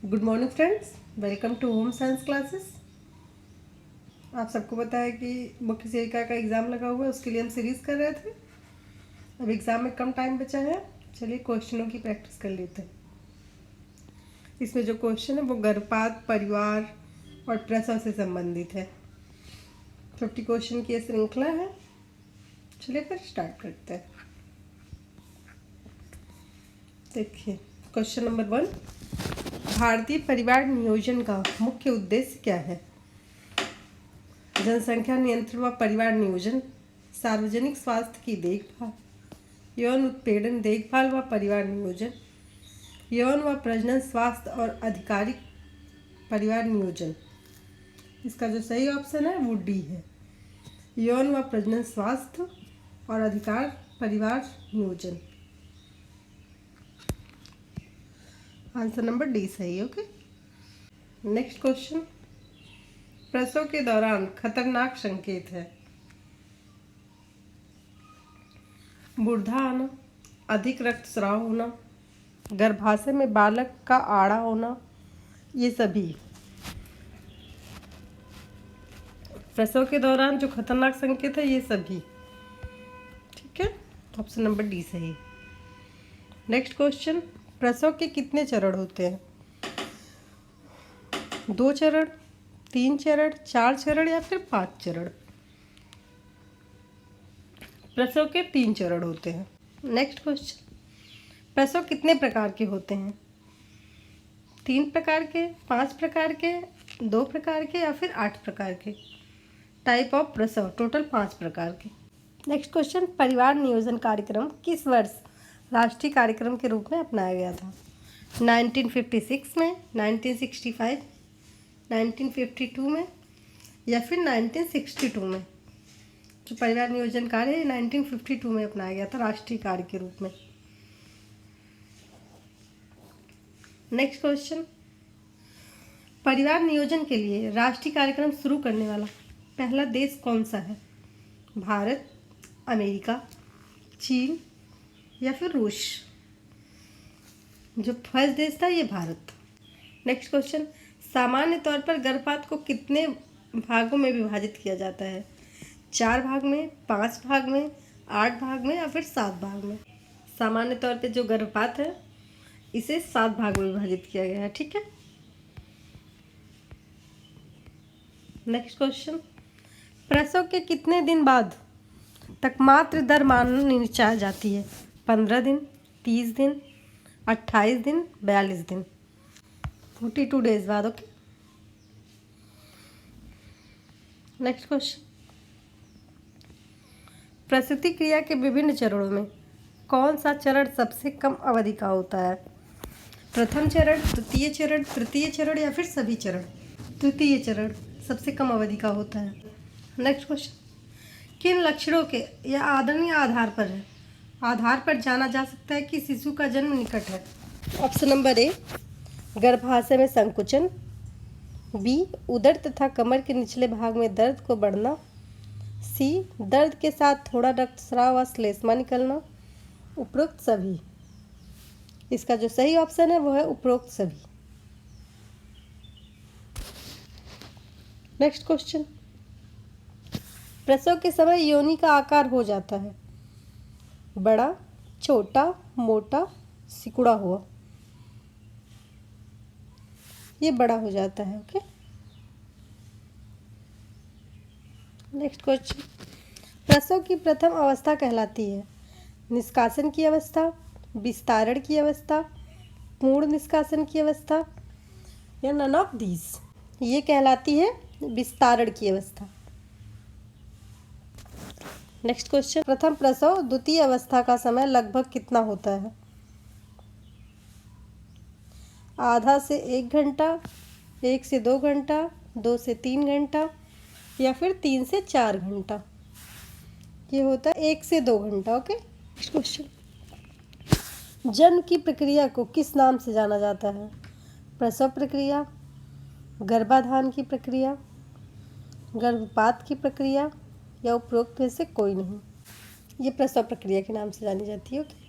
Good morning friends, welcome to home science classes. आप सबको पता है कि मुख्य सेविका का एग्ज़ाम लगा हुआ है, उसके लिए हम सीरीज़ कर रहे थे। अब एग्ज़ाम में कम टाइम बचा है, चलिए क्वेश्चनों की प्रैक्टिस कर लेते हैं। इसमें जो क्वेश्चन है वो गर्भपात, परिवार और प्रसव से संबंधित है। 50 क्वेश्चन की ये श्रृंखला है। चलिए फिर स्टार्ट करते हैं। देखिए क्वेश्चन नंबर 1, भारतीय परिवार नियोजन का मुख्य उद्देश्य क्या है? जनसंख्या नियंत्रण व परिवार नियोजन, सार्वजनिक स्वास्थ्य की देखभाल, यौन उत्पीड़न देखभाल व परिवार नियोजन, यौन व प्रजनन स्वास्थ्य और आधिकारिक परिवार नियोजन। इसका जो सही ऑप्शन है वो डी है, यौन व प्रजनन स्वास्थ्य और अधिकार परिवार नियोजन। आंसर नंबर डी सही है। ओके, नेक्स्ट क्वेश्चन, प्रसव के दौरान खतरनाक संकेत है? बुढ़ा आना, अधिक रक्तस्राव होना, गर्भाशय में बालक का आड़ा होना, ये सभी। प्रसव के दौरान जो खतरनाक संकेत है ये सभी। ठीक है, ऑप्शन नंबर डी सही। नेक्स्ट क्वेश्चन, प्रसव के कितने चरण होते हैं? 2 चरण, 3 चरण, 4 चरण या फिर 5 चरण? प्रसव के 3 चरण होते हैं। नेक्स्ट क्वेश्चन, प्रसव कितने प्रकार के होते हैं? 3 प्रकार के, 5 प्रकार के, 2 प्रकार के या फिर 8 प्रकार के? टाइप ऑफ प्रसव टोटल 5 प्रकार के। नेक्स्ट क्वेश्चन, परिवार नियोजन कार्यक्रम किस वर्ष राष्ट्रीय कार्यक्रम के रूप में अपनाया गया था? 1956 में, 1965, 1952 में या फिर 1962 में? जो परिवार नियोजन कार्य है 1952 में अपनाया गया था राष्ट्रीय कार्य के रूप में। नेक्स्ट क्वेश्चन, परिवार नियोजन के लिए राष्ट्रीय कार्यक्रम शुरू करने वाला पहला देश कौन सा है? भारत, अमेरिका, चीन या फिर रूस? जो फर्स्ट देश था ये भारत। नेक्स्ट क्वेश्चन, सामान्य तौर पर गर्भपात को कितने भागों में विभाजित किया जाता है? 4 भाग में, 5 भाग में, 8 भाग में या फिर 7 भाग में? सामान्य तौर पे जो गर्भपात है इसे 7 भाग में विभाजित किया गया है। ठीक है। नेक्स्ट क्वेश्चन, प्रसव के कितने दिन बाद तक मातृ दर मानी जाती है? 15 दिन, 30 दिन, 28 दिन, 42 दिन? 42 डेज बाद। ओके। नेक्स्ट क्वेश्चन, प्रसूति क्रिया के विभिन्न चरणों में कौन सा चरण सबसे कम अवधि का होता है? प्रथम चरण, द्वितीय चरण, तृतीय चरण या फिर सभी चरण? तृतीय चरण सबसे कम अवधि का होता है। नेक्स्ट क्वेश्चन, किन लक्षणों के या आदरणीय आधार पर जाना जा सकता है कि शिशु का जन्म निकट है? ऑप्शन नंबर ए, गर्भाशय में संकुचन, बी, उदर तथा कमर के निचले भाग में दर्द को बढ़ना, सी, दर्द के साथ थोड़ा रक्तस्राव व श्लेष्मा निकलना, उपरोक्त सभी। इसका जो सही ऑप्शन है वो है उपरोक्त सभी। नेक्स्ट क्वेश्चन, प्रसव के समय योनि का आकार हो जाता है बड़ा, छोटा, मोटा, सिकुड़ा हुआ? ये बड़ा हो जाता है। ओके। नेक्स्ट क्वेश्चन, प्रसव की प्रथम अवस्था कहलाती है निष्कासन की अवस्था, विस्तारण की अवस्था, पूर्ण निष्कासन की अवस्था या नन ऑफ दीज? ये कहलाती है विस्तारण की अवस्था। नेक्स्ट क्वेश्चन, प्रथम प्रसव द्वितीय अवस्था का समय लगभग कितना होता है? आधा से 1 घंटा, 1 से 2 घंटा, 2 से 3 घंटा या फिर 3 से 4 घंटा? ये होता है 1 से 2 घंटा। ओके। नेक्स्ट क्वेश्चन, जन्म की प्रक्रिया को किस नाम से जाना जाता है? प्रसव प्रक्रिया, गर्भाधान की प्रक्रिया, गर्भपात की प्रक्रिया या उपरोक्त में से कोई नहीं? ये प्रसव प्रक्रिया के नाम से जानी जाती है। ओके।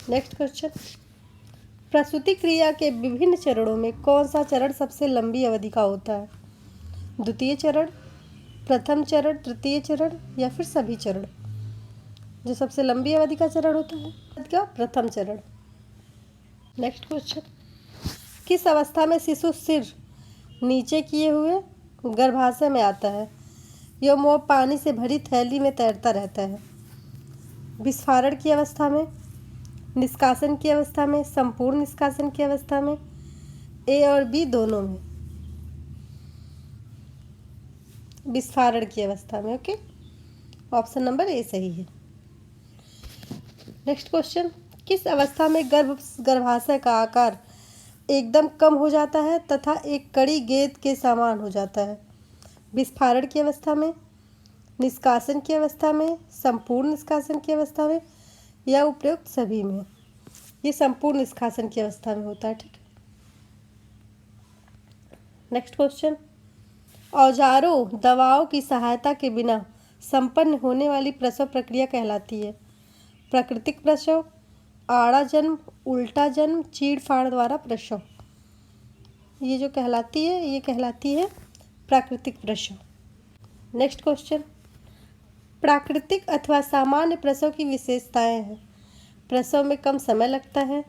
नेक्स्ट क्वेश्चन, प्रसूति क्रिया के विभिन्न चरणों में कौन सा चरण सबसे लंबी अवधि का होता है? द्वितीय चरण, प्रथम चरण, तृतीय चरण या फिर सभी चरण? जो सबसे लंबी अवधि का चरण होता है क्या? प्रथम चरण। नेक्स्ट क्वेश्चन, किस अवस्था में शिशु सिर नीचे किए हुए गर्भाशय में आता है एवं वह पानी से भरी थैली में तैरता रहता है? विस्फारण की अवस्था में, निष्कासन की अवस्था में, संपूर्ण निष्कासन की अवस्था में, ए और बी दोनों में? विस्फारण की अवस्था में। ओके, ऑप्शन नंबर ए सही है। नेक्स्ट क्वेश्चन, किस अवस्था में गर्भाशय का आकार एकदम कम हो जाता है तथा एक कड़ी गेंद के समान हो जाता है? विस्फारण की अवस्था में, निष्कासन की अवस्था में, संपूर्ण निष्कासन की अवस्था में या उपयुक्त सभी में? ये संपूर्ण निष्कासन की अवस्था में होता है। ठीक है। नेक्स्ट क्वेश्चन, औजारों दवाओं की सहायता के बिना संपन्न होने वाली प्रसव प्रक्रिया कहलाती है? प्राकृतिक प्रसव, आड़ा जन्म, उल्टा जन्म, चीड़-फाड़ द्वारा प्रसव? ये जो कहलाती है ये कहलाती है प्राकृतिक प्रसव। नेक्स्ट क्वेश्चन, प्राकृतिक अथवा सामान्य प्रसव की विशेषताएं हैं? प्रसव में कम समय लगता है,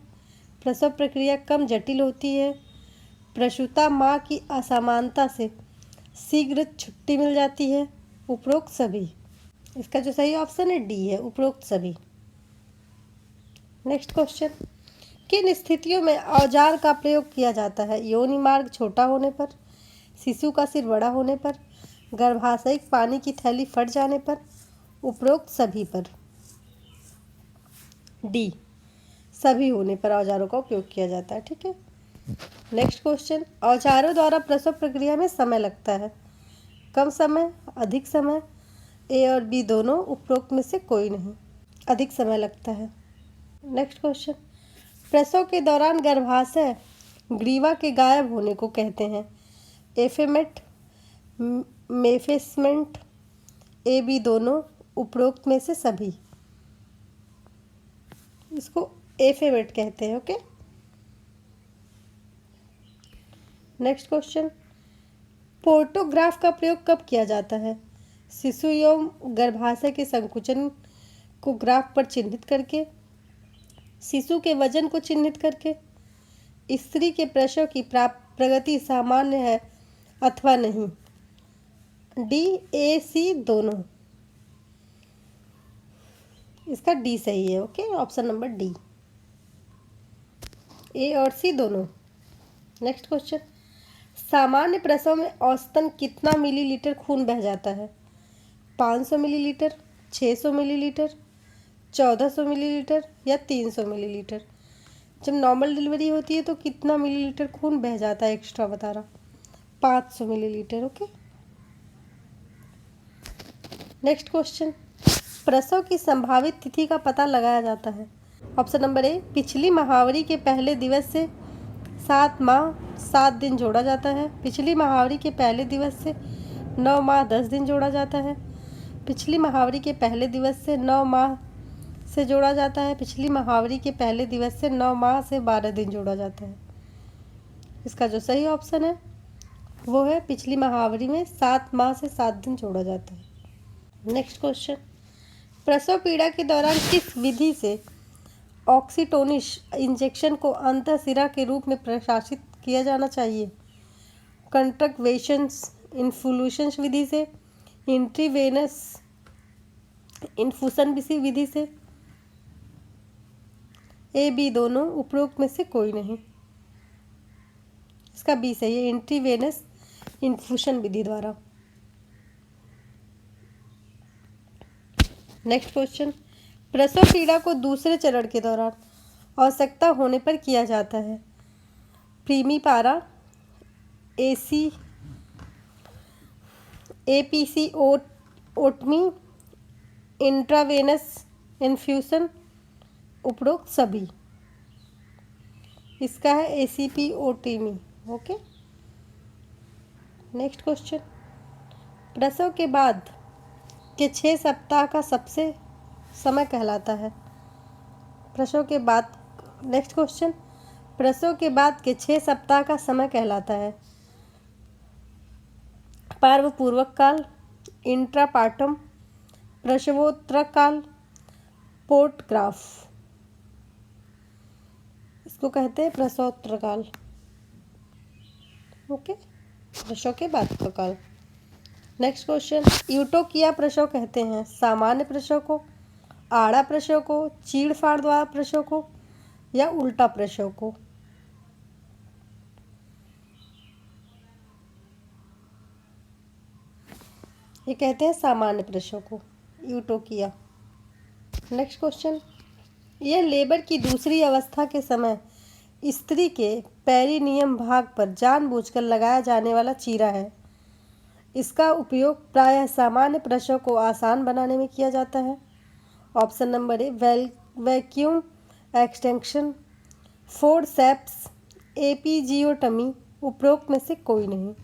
प्रसव प्रक्रिया कम जटिल होती है, प्रसूता माँ की असमानता से शीघ्र छुट्टी मिल जाती है, उपरोक्त सभी? इसका जो सही ऑप्शन है डी है, उपरोक्त सभी। नेक्स्ट क्वेश्चन, किन स्थितियों में औजार का प्रयोग किया जाता है? योनि मार्ग छोटा होने पर, शिशु का सिर बड़ा होने पर, गर्भाशयिक पानी की थैली फट जाने पर, उपरोक्त सभी पर? डी, सभी होने पर औजारों का उपयोग किया जाता है। ठीक है। नेक्स्ट क्वेश्चन, औजारों द्वारा प्रसव प्रक्रिया में समय लगता है? कम समय, अधिक समय, ए और बी दोनों, उपरोक्त में से कोई नहीं? अधिक समय लगता है। नेक्स्ट क्वेश्चन, प्रसव के दौरान गर्भाशय ग्रीवा के गायब होने को कहते हैं? एफेमेट, मेफेसमेंट, ए बी दोनों, उपरोक्त में से सभी? इसको एफेमेट कहते हैं। ओके। नेक्स्ट क्वेश्चन, पोर्टोग्राफ का प्रयोग कब किया जाता है? शिशु एवं गर्भाशय के संकुचन को ग्राफ पर चिन्हित करके, शिशु के वजन को चिन्हित करके, स्त्री के प्रसव की प्रगति सामान्य है अथवा नहीं? डी, ए, सी दोनों? इसका डी सही है। ओके, ऑप्शन नंबर डी, ए और सी दोनों। नेक्स्ट क्वेश्चन, सामान्य प्रसव में औसतन कितना मिलीलीटर खून बह जाता है? 500 मिलीलीटर, 600 मिलीलीटर, 1400 मिलीलीटर या 300 मिलीलीटर? जब नॉर्मल डिलीवरी होती है तो कितना मिलीलीटर खून बह जाता है एक्स्ट्रा बता रहा? 500 मिलीलीटर। ओके। नेक्स्ट क्वेश्चन, प्रसव की संभावित तिथि का पता लगाया जाता है? ऑप्शन नंबर ए, पिछली महावरी के पहले दिवस से 7 माह 7 दिन जोड़ा जाता है, पिछली महावरी के पहले दिवस से 9 माह 10 दिन जोड़ा जाता है, पिछली महावरी के पहले दिवस से 9 माह से जोड़ा जाता है, पिछली महावरी के पहले दिवस से 9 माह से 12 दिन जोड़ा जाता है? इसका जो सही ऑप्शन है वो है पिछली महावरी में 7 माह से 7 दिन जोड़ा जाता है। नेक्स्ट क्वेश्चन, प्रसव पीड़ा के दौरान किस विधि से ऑक्सीटोनिश इंजेक्शन को अंतःशिरा के रूप में प्रशासित किया जाना चाहिए? कंट्रक्वेशंस इन्फ्लूशंस विधि से, इंट्रीवेनस इन्फ्यूशन विधि से, ए बी दोनों, उपरोक्त में से कोई नहीं? इसका बी सही है, इंट्रीवेनस इन्फ्यूशन विधि द्वारा। नेक्स्ट क्वेश्चन, प्रसव पीड़ा को दूसरे चरण के दौरान आवश्यकता होने पर किया जाता है? प्रीमीपारा, एसी, एपीसी ओटमी, इंट्रावेनस इन्फ्यूशन, उपरोक्त सभी? इसका है एसीपी ओटमी। ओके। नेक्स्ट क्वेश्चन, प्रसव के बाद के 6 सप्ताह का सबसे समय कहलाता है? प्रसव के बाद, नेक्स्ट क्वेश्चन, प्रसव के बाद के 6 सप्ताह का समय कहलाता है? पर्व पूर्वक काल, इंट्रापार्टम, प्रसवोत्तर काल, पोर्टग्राफ। इसको कहते हैं प्रसवोत्तर काल। ओके, प्रसव के बाद का काल। नेक्स्ट क्वेश्चन, यूटोकिया प्रसव कहते हैं सामान्य प्रसव को, आड़ा प्रसव को, चीड़ फाड़ द्वारा प्रसव को, या उल्टा प्रसव को? ये कहते हैं सामान्य प्रसव को, यूटोकिया। नेक्स्ट क्वेश्चन, यह लेबर की दूसरी अवस्था के समय स्त्री के पेरिनियम भाग पर जानबूझकर लगाया जाने वाला चीरा है। इसका उपयोग प्रायः सामान्य प्रसव को आसान बनाने में किया जाता है। Option number A vacuum extension, forceps, episiotomy, उपरोक्त में से कोई नहीं।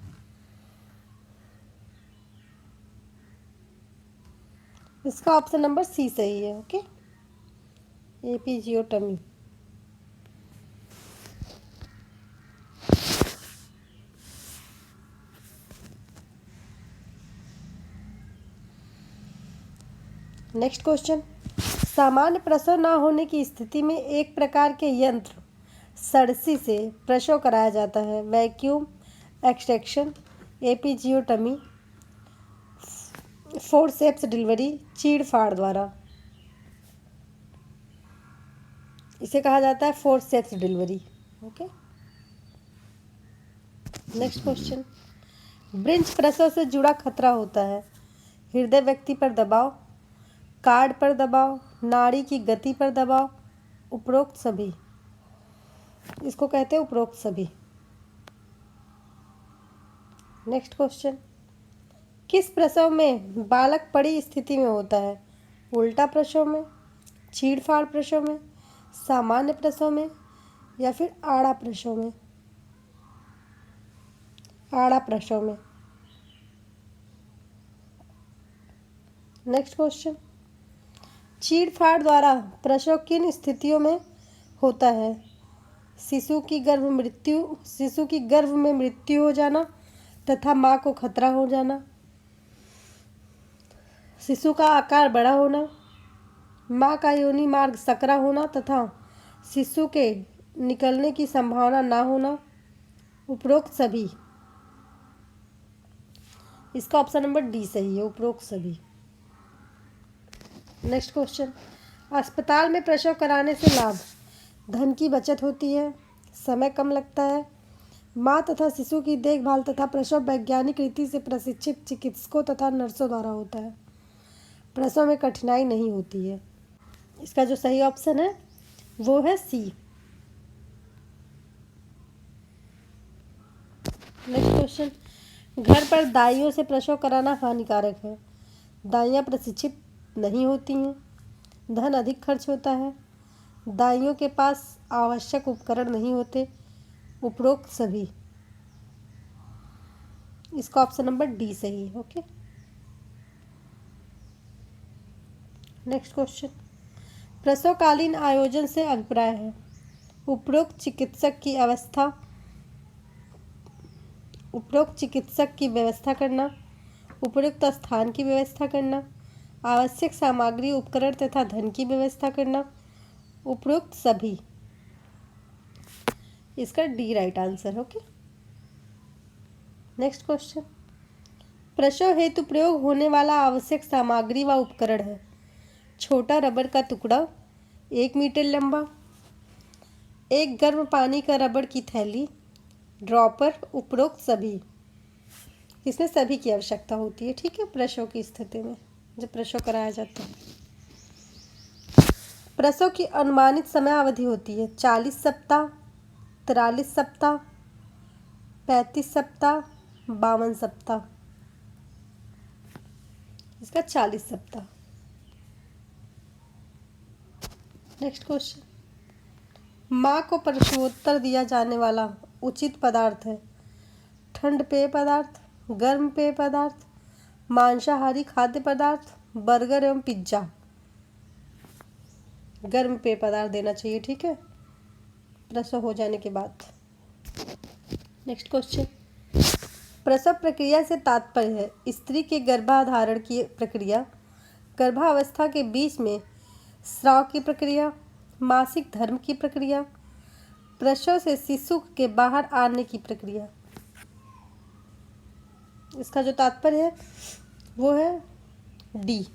इसका ऑप्शन नंबर सी सही है। Okay, episiotomy. नेक्स्ट क्वेश्चन, सामान्य प्रसव न होने की स्थिति में एक प्रकार के यंत्र सड़सी से प्रसव कराया जाता है। Vacuum extraction, episiotomy, forceps delivery, चीड़ फाड़ द्वारा। इसे कहा जाता है forceps delivery. Okay, next question, breech प्रसव से जुड़ा खतरा होता है। हृदय व्यक्ति पर दबाव, कार्ड पर दबाव, नाड़ी की गति पर दबाव, उपरोक्त सभी। इसको कहते हैं उपरोक्त सभी। नेक्स्ट क्वेश्चन, किस प्रसव में बालक पड़ी स्थिति में होता है? उल्टा प्रसव में, चीड़-फाड़ प्रसव में, सामान्य प्रसव में, या फिर आड़ा प्रसव में? आड़ा प्रसव में। नेक्स्ट क्वेश्चन, चीड़-फाड़ द्वारा प्रसव किन स्थितियों में होता है? शिशु की गर्भ में मृत्यु हो जाना तथा माँ को खतरा हो जाना, शिशु का आकार बड़ा होना, माँ का योनि मार्ग सकरा होना तथा शिशु के निकलने की संभावना ना होना, उपरोक्त सभी। इसका ऑप्शन नंबर डी सही है, उपरोक्त सभी। नेक्स्ट क्वेश्चन, अस्पताल में प्रसव कराने से लाभ: धन की बचत होती है, समय कम लगता है, माँ तथा शिशु की देखभाल तथा प्रसव वैज्ञानिक रीति से प्रशिक्षित चिकित्सकों तथा नर्सों द्वारा होता है, प्रसव में कठिनाई नहीं होती है। इसका जो सही ऑप्शन है वो है सी। नेक्स्ट क्वेश्चन, घर पर दाइयों से प्रसव कराना हानिकारक है। दाइयाँ प्रशिक्षित नहीं होती हैं, धन अधिक खर्च होता है, दाइयों के पास आवश्यक उपकरण नहीं होते, उपरोक्त सभी। इसका ऑप्शन नंबर डी सही है। ओके, नेक्स्ट क्वेश्चन, प्रसवकालीन आयोजन से अभिप्राय है: उपरोक्त चिकित्सक की व्यवस्था करना, उपयुक्त स्थान की व्यवस्था करना, आवश्यक सामग्री उपकरण तथा धन की व्यवस्था करना, उपरोक्त सभी। इसका D right answer. Okay, next question, प्रसव हेतु प्रयोग होने वाला आवश्यक सामग्री व उपकरण है: छोटा रबड़ का टुकड़ा 1 मीटर लंबा, एक गर्म पानी का रबड़ की थैली, ड्रॉपर, उपरोक्त सभी। इसमें सभी की आवश्यकता होती है, ठीक है, प्रसव की स्थिति में जब प्रसव कराया जाता है। प्रसव की अनुमानित समय अवधि होती है 40 सप्ताह, 43 सप्ताह, 35 सप्ताह, 52 सप्ताह। इसका 40 सप्ताह। नेक्स्ट क्वेश्चन, माँ को प्रसवोत्तर दिया जाने वाला उचित पदार्थ है: ठंड पेय पदार्थ, गर्म पेय पदार्थ, मांसाहारी खाद्य पदार्थ, बर्गर एवं पिज्जा। गर्म पेय पदार्थ देना चाहिए, ठीक है। प्रसव हो जाने के बाद। नेक्स्ट क्वेश्चन, प्रसव प्रक्रिया से तात्पर्य है स्त्री के गर्भाधारण की प्रक्रिया, गर्भावस्था के बीच में स्राव की प्रक्रिया, मासिक धर्म की प्रक्रिया, प्रसव से शिशु के बाहर आने की प्रक्रिया। इसका जो तात्पर्य है वो है डी,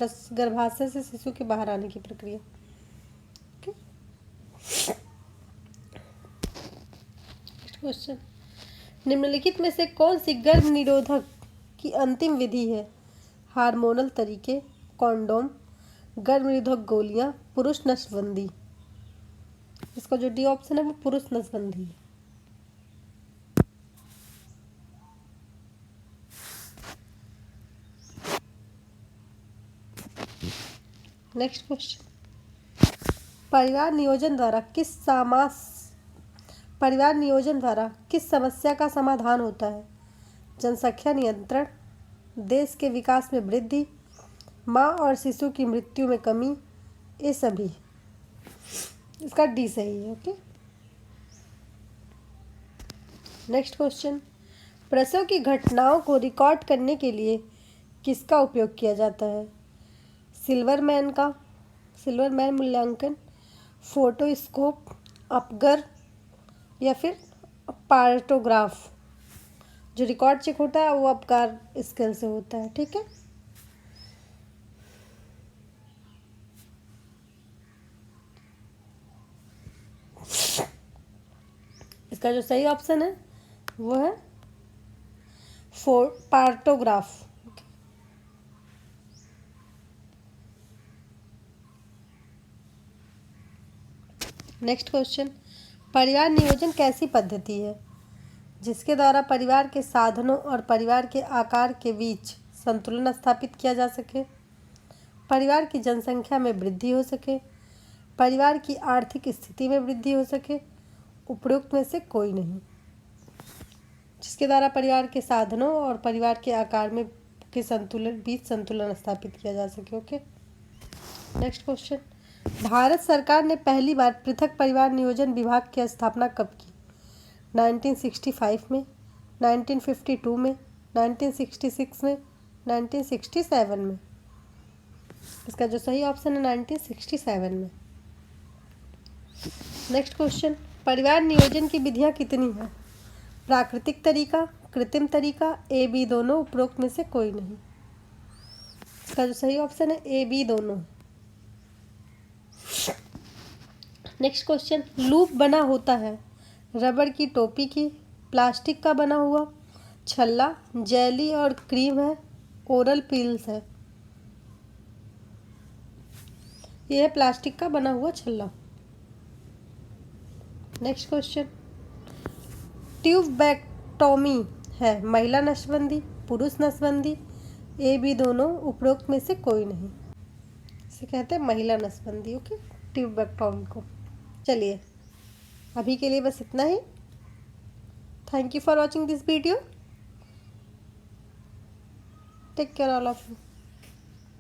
गर्भाशय से शिशु के बाहर आने की प्रक्रिया। नेक्स्ट क्वेश्चन, निम्नलिखित में से कौन सी गर्भ निरोधक की अंतिम विधि है? हार्मोनल तरीके, कॉन्डोम, गर्भ निरोधक गोलियां, पुरुष नसबंदी। इसका जो डी ऑप्शन है वो पुरुष नसबंदी है। नेक्स्ट क्वेश्चन, परिवार नियोजन द्वारा किस समस्या का समाधान होता है? जनसंख्या नियंत्रण, देश के विकास में वृद्धि, माँ और शिशु की मृत्यु में कमी, ये सभी। इसका डी सही है। ओके। नेक्स्ट क्वेश्चन, प्रसव की घटनाओं को रिकॉर्ड करने के लिए किसका उपयोग किया जाता है? सिल्वरमैन मूल्यांकन, फोटोस्कोप, अपगर या फिर पार्टोग्राफ। जो रिकॉर्ड चेक होता है वो अपकार स्केल से होता है। ठीक है। इसका जो सही ऑप्शन है वो है पार्टोग्राफ। नेक्स्ट क्वेश्चन, परिवार नियोजन कैसी पद्धति है जिसके द्वारा परिवार के साधनों और परिवार के आकार के बीच संतुलन स्थापित किया जा सके, परिवार की जनसंख्या में वृद्धि हो सके, परिवार की आर्थिक स्थिति में वृद्धि हो सके, उपरोक्त में से कोई नहीं। जिसके द्वारा परिवार के साधनों और परिवार के आकार में के बीच संतुलन स्थापित किया जा सके। ओके। नेक्स्ट क्वेश्चन, भारत सरकार ने पहली बार पृथक परिवार नियोजन विभाग की स्थापना कब की? 1965 में, 1952 में, 1966 में, 1967 में। इसका जो सही ऑप्शन है 1967 में। नेक्स्ट क्वेश्चन, परिवार नियोजन की विधियां कितनी हैं? प्राकृतिक तरीका, कृत्रिम तरीका, ए बी दोनों, उपरोक्त में से कोई नहीं। इसका जो सही ऑप्शन है ए बी दोनों। नेक्स्ट क्वेश्चन, लूप बना होता है रबड़ की टोपी की, प्लास्टिक का बना हुआ, छल्ला, जेली और क्रीम है, ओरल पिल्स है। यह है प्लास्टिक का बना हुआ छल्ला। नेक्स्ट क्वेश्चन, ट्यूबेक्टोमी है महिला नसबंदी, पुरुष नसबंदी, ए बी दोनों, उपरोक्त में से कोई नहीं। इसे कहते हैं महिला नसबंदी। ओके, ट्यूबेक्टोमी को। चलिए अभी के लिए बस इतना ही। Thank you for watching this video. Take care all of you.